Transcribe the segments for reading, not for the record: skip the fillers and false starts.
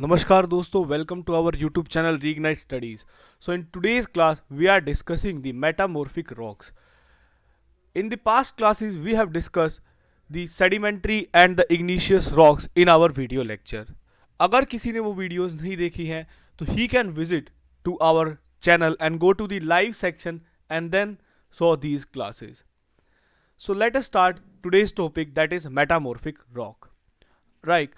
Namaskar dosto, welcome to our YouTube channel Reignite Studies. So in today's class we are discussing the metamorphic rocks. In the past classes we have discussed the sedimentary and the igneous rocks in our video lecture. अगर किसी ने वो videos नहीं देखी हैं तो he can visit to our channel and go to the live section and then saw these classes. So let us start today's topic, that is metamorphic rock. Right.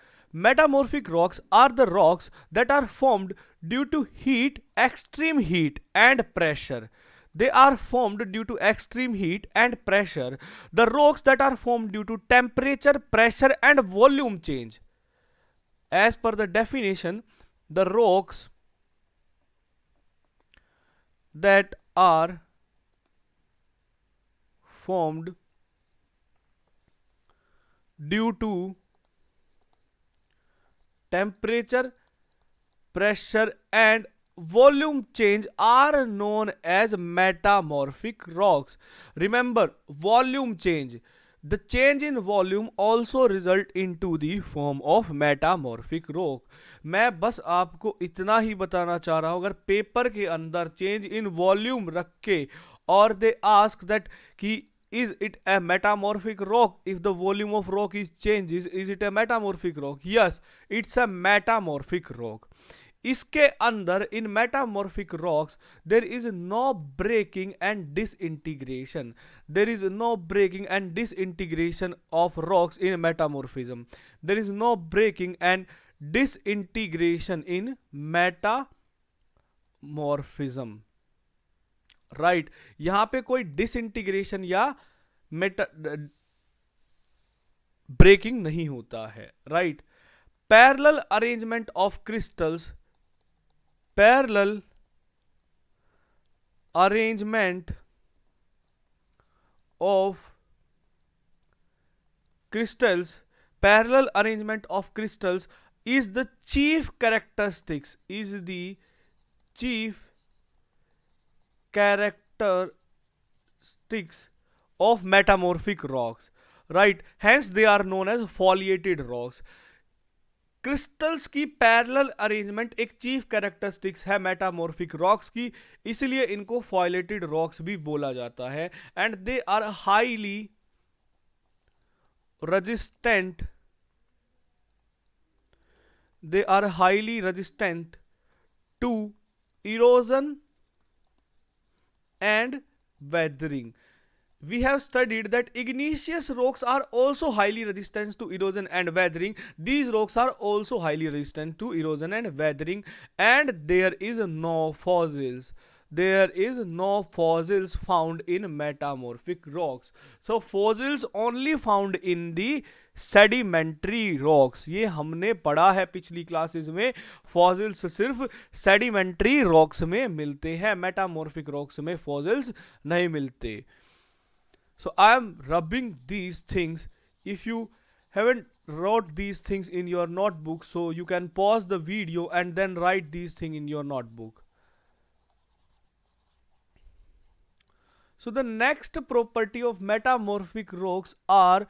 Metamorphic rocks are the rocks that are formed due to heat, extreme heat and pressure. They are formed due to extreme heat and pressure. The rocks that are formed due to temperature, pressure and volume change. As per the definition, the rocks that are formed due to temperature, pressure and volume change are known as metamorphic rocks. Remember, volume change. The change in volume also result into the form of metamorphic rock. मैं बस आपको इतना ही बताना चाह रहा हूँ, अगर paper के अंदर चेंज इन वॉल्यूम रख के और दे आस्क दैट कि is it a metamorphic rock, if the volume of rock is changes, is it a metamorphic rock? Yes, it's a metamorphic rock. इसके अंदर in metamorphic rocks there is no breaking and disintegration. There is no breaking and disintegration of rocks in metamorphism. There is no breaking and disintegration in metamorphism. Right यहां पे कोई disintegration या Meta breaking नहीं होता है. Right. Parallel arrangement of crystals, parallel arrangement of crystals, parallel arrangement of crystals is the chief characteristics, is the chief characteristics of metamorphic rocks. Right, hence they are known as foliated rocks. Crystals की parallel arrangement एक chief characteristics है metamorphic rocks की, इसलिए इनको foliated rocks भी बोला जाता है. And they are highly resistant, they are highly resistant to erosion and weathering. We have studied that igneous rocks are also highly resistant to erosion and weathering. These rocks are also highly resistant to erosion and weathering, and there is no fossils. There is no fossils found in metamorphic rocks. So fossils only found in the sedimentary rocks. ये हमने पढ़ा है पिछली classes में. Fossils सिर्फ sedimentary rocks में मिलते हैं, मेटामॉर्फिक रॉक्स में फॉसिल्स नहीं मिलते. So I am rubbing these things. If you haven't wrote these things in your notebook, so you can pause the video and then write these things in your notebook. So the next property of metamorphic rocks are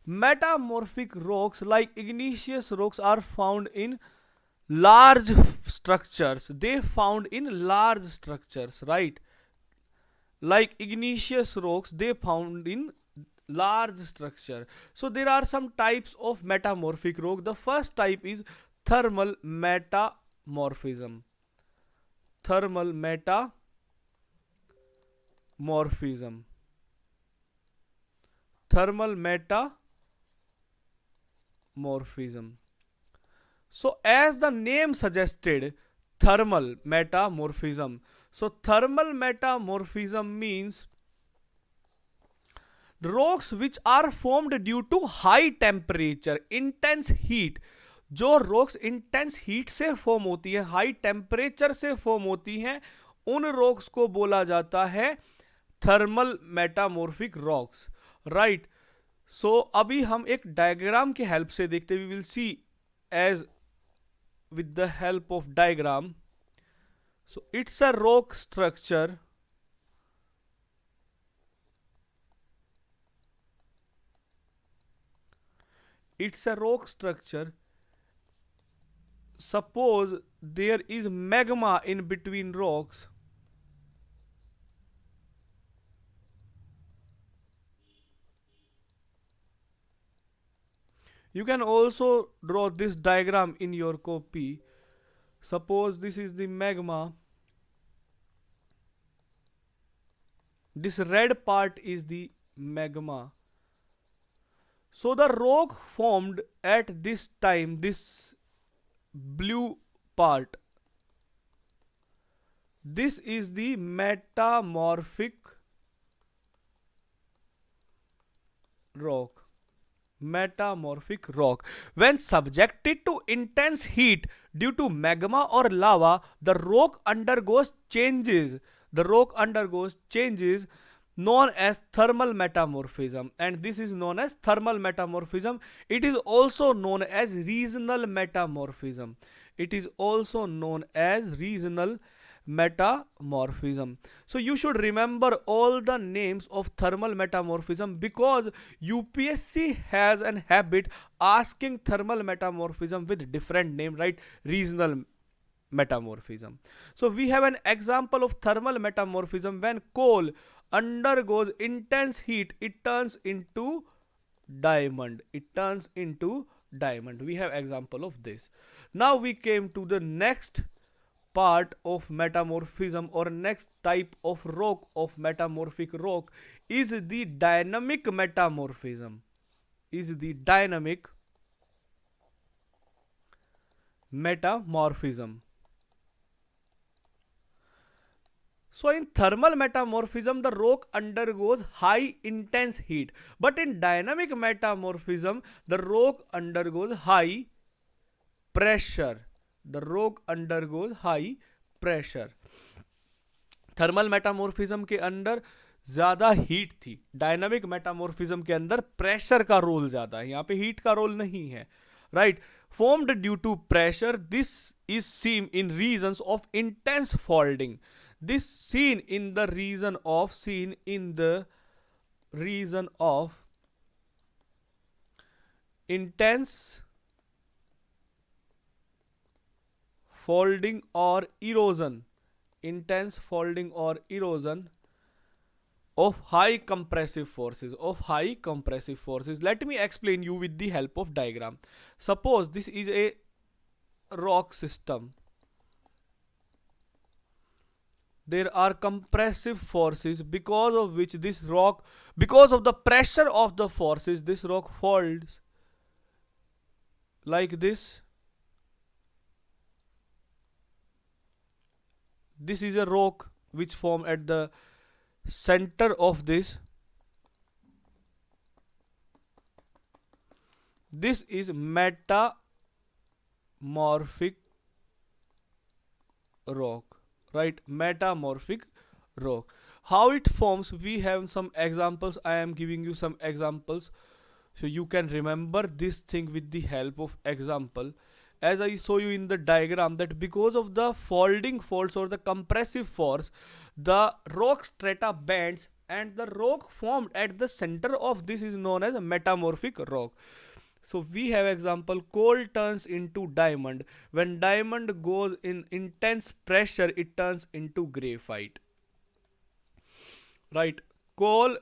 metamorphic rocks like igneous rocks are found in large structures. They found in large structures, right? Like igneous rocks, they found in large structure. So there are some types of metamorphic rock. The first type is thermal metamorphism. Thermal metamorphism. Thermal metamorphism. So as the name suggested, thermal metamorphism. So thermal metamorphism means rocks which are formed due to high temperature, intense heat. जो rocks intense heat से form होती है, high temperature से form होती हैं, उन rocks को बोला जाता है thermal metamorphic rocks. Right. So अभी हम एक डायग्राम के हेल्प से देखते, we will see as with the help of diagram. So it's a rock structure. It's a rock structure suppose there is magma in between rocks. You can also draw this diagram in your copy. Suppose this is the magma. This red part is the magma. So the rock formed at this time, this blue part, this is the metamorphic rock. Metamorphic rock. When subjected to intense heat due to magma or lava, the rock undergoes changes. The rock undergoes changes known as thermal metamorphism, and this is known as thermal metamorphism. It is also known as regional metamorphism. It is also known as regional metamorphism. So you should remember all the names of thermal metamorphism, because UPSC has an habit asking thermal metamorphism with different name, right? Regional metamorphism. So we have an example of thermal metamorphism. When coal undergoes intense heat, it turns into diamond. It turns into diamond. We have example of this. Now we came to the next part of metamorphism, or next type of rock, of metamorphic rock, is the dynamic metamorphism. Is the dynamic metamorphism. So in thermal metamorphism, the rock undergoes high intense heat, but in dynamic metamorphism, the rock undergoes high pressure. The rock undergoes high pressure. Thermal metamorphism के अंदर ज्यादा heat थी, dynamic metamorphism के अंदर pressure का role ज्यादा है, यहाँ पे हीट का रोल नहीं है, right. Formed due to pressure, this is seen in regions of intense folding. This seen in the region of intense folding or erosion. Intense folding or erosion of high compressive forces. Let me explain you with the help of diagram. Suppose this is a rock system. There are compressive forces, because of which this rock, because of the pressure of the forces, this rock folds like this. This is a rock which form at the center of this. This is metamorphic rock, right? Metamorphic rock. How it forms, we have some examples. I am giving you some examples so you can remember this thing with the help of example. As I show you in the diagram, that because of the folding force or the compressive force, the rock strata bends, and the rock formed at the center of this is known as a metamorphic rock. So we have example, coal turns into diamond. When diamond goes in intense pressure, it turns into graphite, right? Coal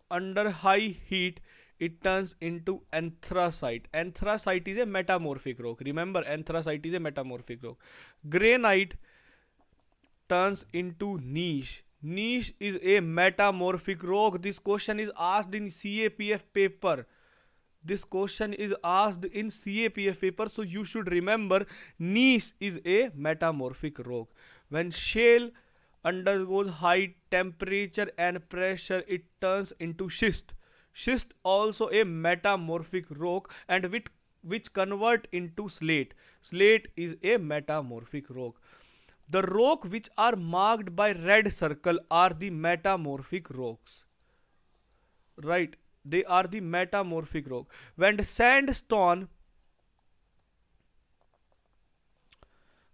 under high heat, it turns into anthracite. Anthracite is a metamorphic rock. Remember, anthracite is a metamorphic rock. Granite turns into niche. Niche is a metamorphic rock. This question is asked in CAPF paper. This question is asked in CAPF paper, so you should remember niche is a metamorphic rock. When shale undergoes high temperature and pressure, it turns into schist. Schist also a metamorphic rock, and which convert into slate. Slate is a metamorphic rock. The rock which are marked by red circle are the metamorphic rocks, right? They are the metamorphic rock. When sandstone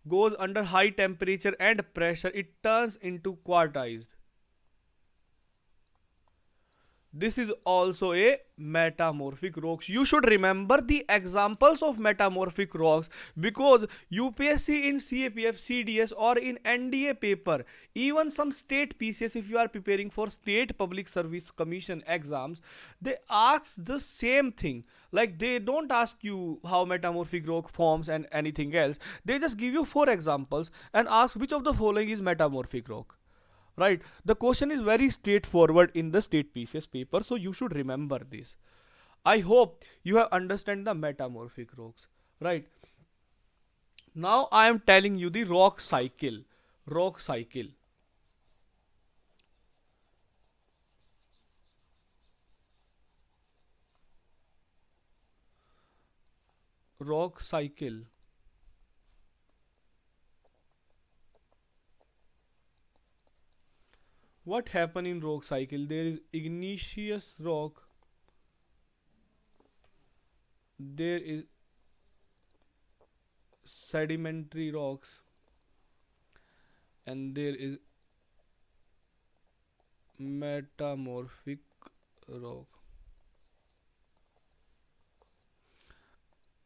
goes under high temperature and pressure, it turns into quartzite. This is also a metamorphic rocks. You should remember the examples of metamorphic rocks because UPSC in CAPF, CDS or in NDA paper, even some state PCS, if you are preparing for state public service commission exams, they ask the same thing. Like they don't ask you how metamorphic rock forms and anything else. They just give you four examples and ask which of the following is metamorphic rock. Right, the question is very straightforward in the state pcs paper, so you should remember this. I hope you have understand the metamorphic rocks. Right, now I am telling you the rock cycle. Rock cycle. Rock cycle. What happen in rock cycle? There is igneous rock, there is sedimentary rocks, and there is metamorphic rock.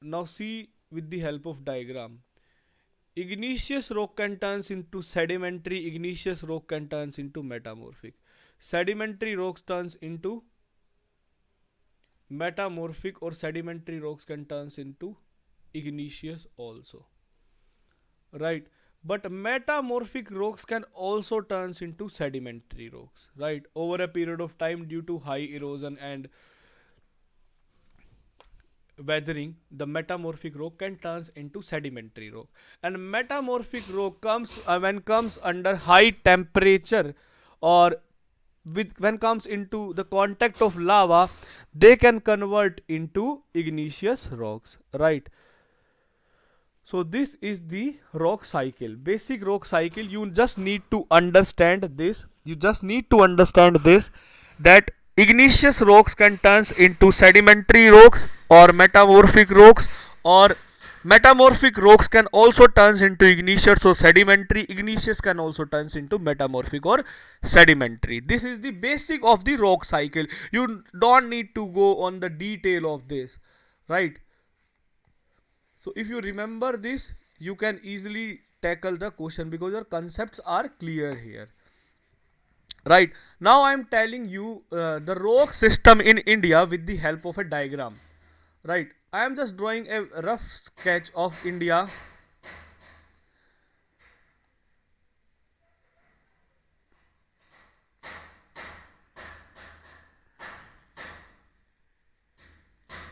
Now see with the help of diagram. Igneous rock can turns into sedimentary, igneous rock can turns into metamorphic. Sedimentary rocks turns into metamorphic, or sedimentary rocks can turns into igneous also. Right, but metamorphic rocks can also turns into sedimentary rocks, right, over a period of time due to high erosion and weathering. The metamorphic rock can turns into sedimentary rock, and metamorphic rock comes when comes under high temperature, or with when comes into the contact of lava, they can convert into igneous rocks. Right, so this is the rock cycle, basic rock cycle. You just need to understand this. You just need to understand this, that igneous rocks can turn into sedimentary rocks or metamorphic rocks, or metamorphic rocks can also turn into igneous or sedimentary. Igneous can also turn into metamorphic or sedimentary. This is the basic of the rock cycle. You don't need to go on the detail of this. Right, so if you remember this, you can easily tackle the question because your concepts are clear here. Right, now I am telling you the rock system in India with the help of a diagram. Right, I am just drawing a rough sketch of India.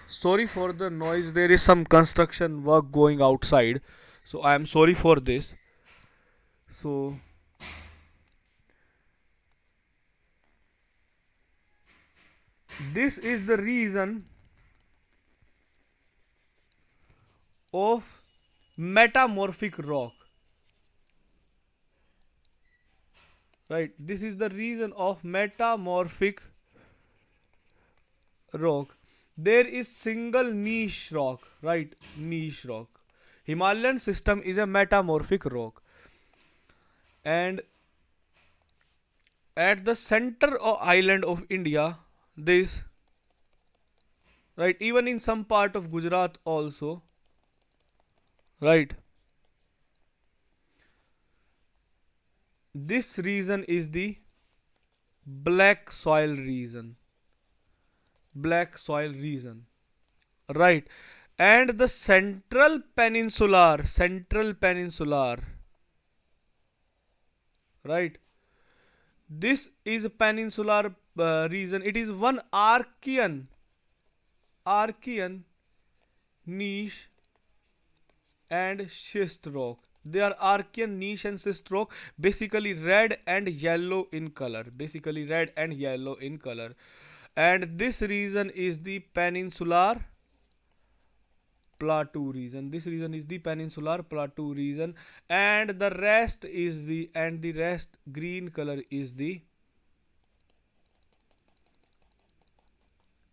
Sorry for the noise, there is some construction work going outside, so I am sorry for this. So this is the reason of metamorphic rock. Right, this is the reason of metamorphic rock. There is single niche rock. Right, niche rock. Himalayan system is a metamorphic rock, and at the center of island of India, this, right, even in some part of Gujarat also, right, this region is the black soil region. Black soil region. Right, and the central peninsular, right, this is a peninsular region. It is one Archean niche and schist rock. They are Archean niche and schist rock, basically red and yellow in color. Basically red and yellow in color. And this region is the peninsular plateau region. This region is the peninsular plateau region, and the rest green color is the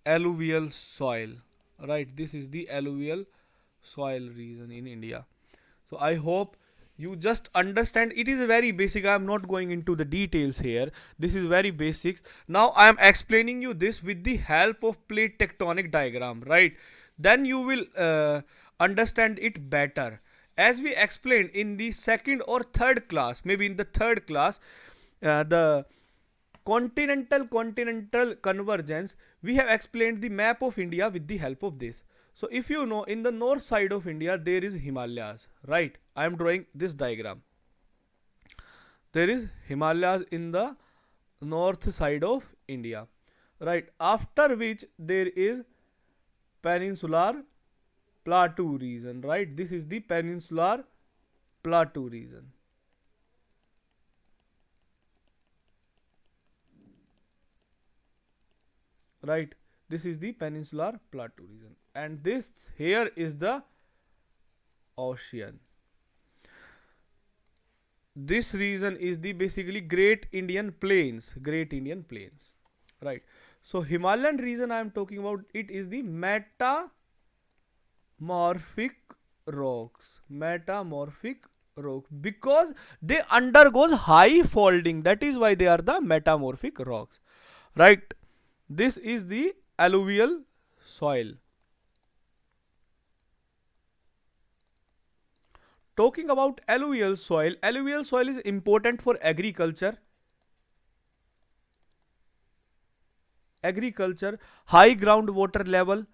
alluvial soil. Right, this is the alluvial soil region in India. So I hope You just understand, it is very basic. I am not going into the details here. This is very basics. Now I am explaining you this with the help of plate tectonic diagram, right? Then you will understand it better. As we explained in the second or third class, maybe in the third class, the continental convergence, we have explained the map of India with the help of this. So if you know, in the north side of India there is Himalayas, right? I am drawing this diagram. There is Himalayas in the north side of India, right? After which there is peninsular plateau region, right? This is the peninsular plateau region, right? This is the peninsular plateau region, and this here is the ocean. This region is the basically Great Indian Plains, right? So Himalayan region I am talking about, it is the metamorphic rock, because they undergoes high folding, that is why they are the metamorphic rocks, right? This is the alluvial soil. Talking about alluvial soil is important for agriculture, high groundwater level,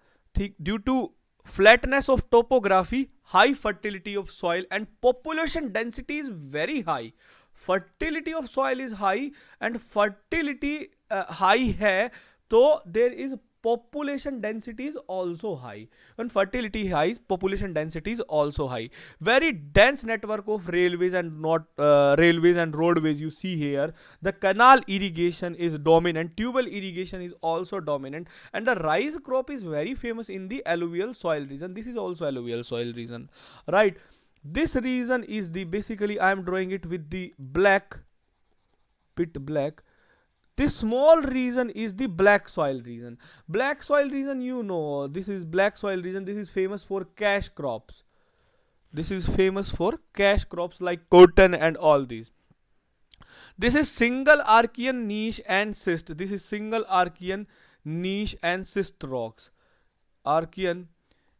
due to flatness of topography, high fertility of soil, and population density is very high. Fertility of soil is high, and fertility high hai, so there is population density is also high. When fertility high, population density is also high. Very dense network of railways and not railways and roadways you see here. The canal irrigation is dominant, tubal irrigation is also dominant, and the rice crop is very famous in the alluvial soil region. This is also alluvial soil region, right? This region is the basically I am drawing it with the black, bit black. This small region is the black soil region. Black soil region, you know, this is black soil region. This is famous for cash crops. This is famous for cash crops like cotton and all these. This is single Archean niche and cyst. This is single Archean niche and cyst rocks. Archean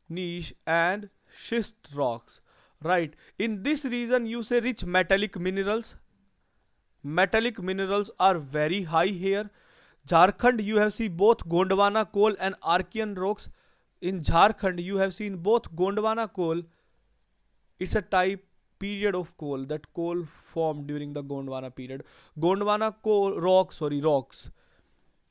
niche and schist rocks, right? In this region you say rich metallic minerals. Metallic minerals are very high here. Jharkhand you have seen both Gondwana coal and Archean rocks. In Jharkhand you have seen both Gondwana coal. It's a type period of coal, that coal formed during the Gondwana period. Gondwana coal rocks.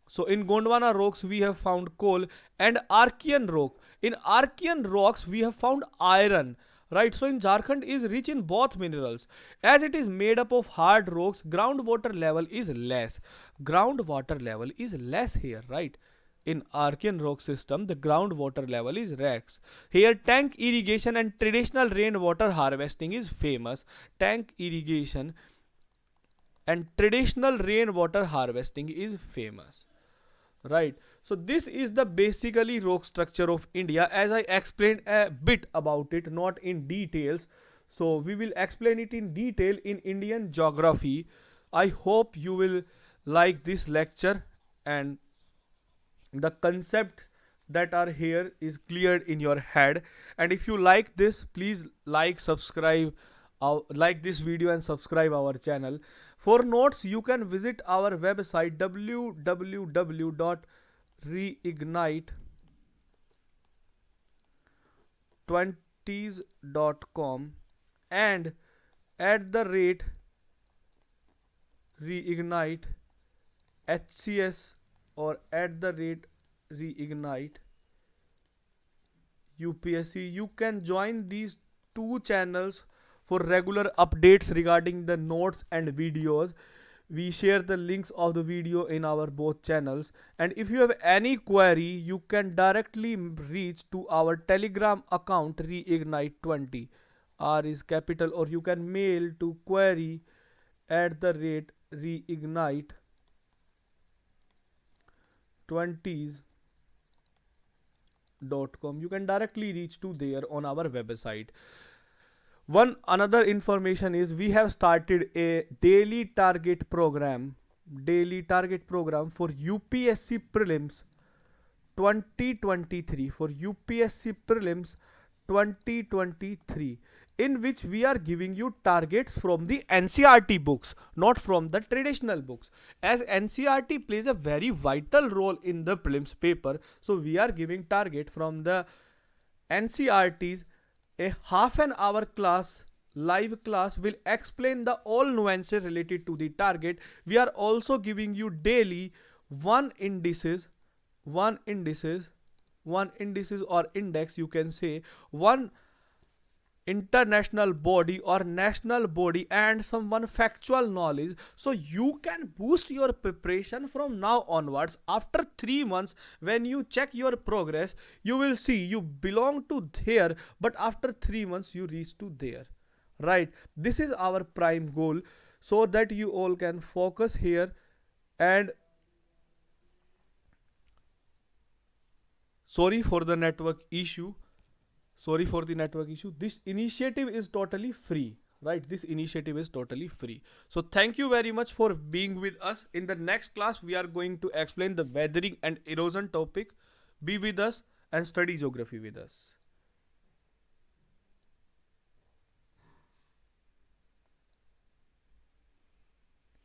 So in Gondwana rocks we have found coal and Archean rock. In Archean rocks we have found iron. Right, so in Jharkhand is rich in both minerals. As it is made up of hard rocks, groundwater level is less. Groundwater level is less here, right? In Archean rock system, the groundwater level is less. Here, tank irrigation and traditional rainwater harvesting is famous. Tank irrigation and traditional rainwater harvesting is famous, right? So this is the basically rock structure of India, as I explained a bit about it, not in details. So we will explain it in detail in Indian geography. I hope you will like this lecture, and the concepts that are here is cleared in your head. And if you like this, please like this video and subscribe our channel. For notes you can visit our website www.reignite20s.com and @reignite HCS or @reignite UPSC. You can join these two channels for regular updates regarding the notes and videos. We share the links of the video in our both channels. And if you have any query, you can directly reach to our Telegram account reignite20. R is capital, or you can mail to query @reignite20s.com. You can directly reach to there on our website. One another information is we have started a daily target program for UPSC prelims 2023, for UPSC prelims 2023, in which we are giving you targets from the NCRT books, not from the traditional books, as NCRT plays a very vital role in the prelims paper. So we are giving target from the NCRTs. A half an hour class, live class, will explain the all nuances related to the target. We are also giving you daily one indices, one indices, one indices or index, you can say, one international body or national body, and some one factual knowledge, so you can boost your preparation from now onwards. After 3 months, when you check your progress, you will see you belong to here, but after 3 months you reach to there, right? This is our prime goal, so that you all can focus here. And sorry for the network issue, this initiative is totally free, right? This initiative is totally free. So thank you very much for being with us. In the next class we are going to explain the weathering and erosion topic. Be with us and study geography with us.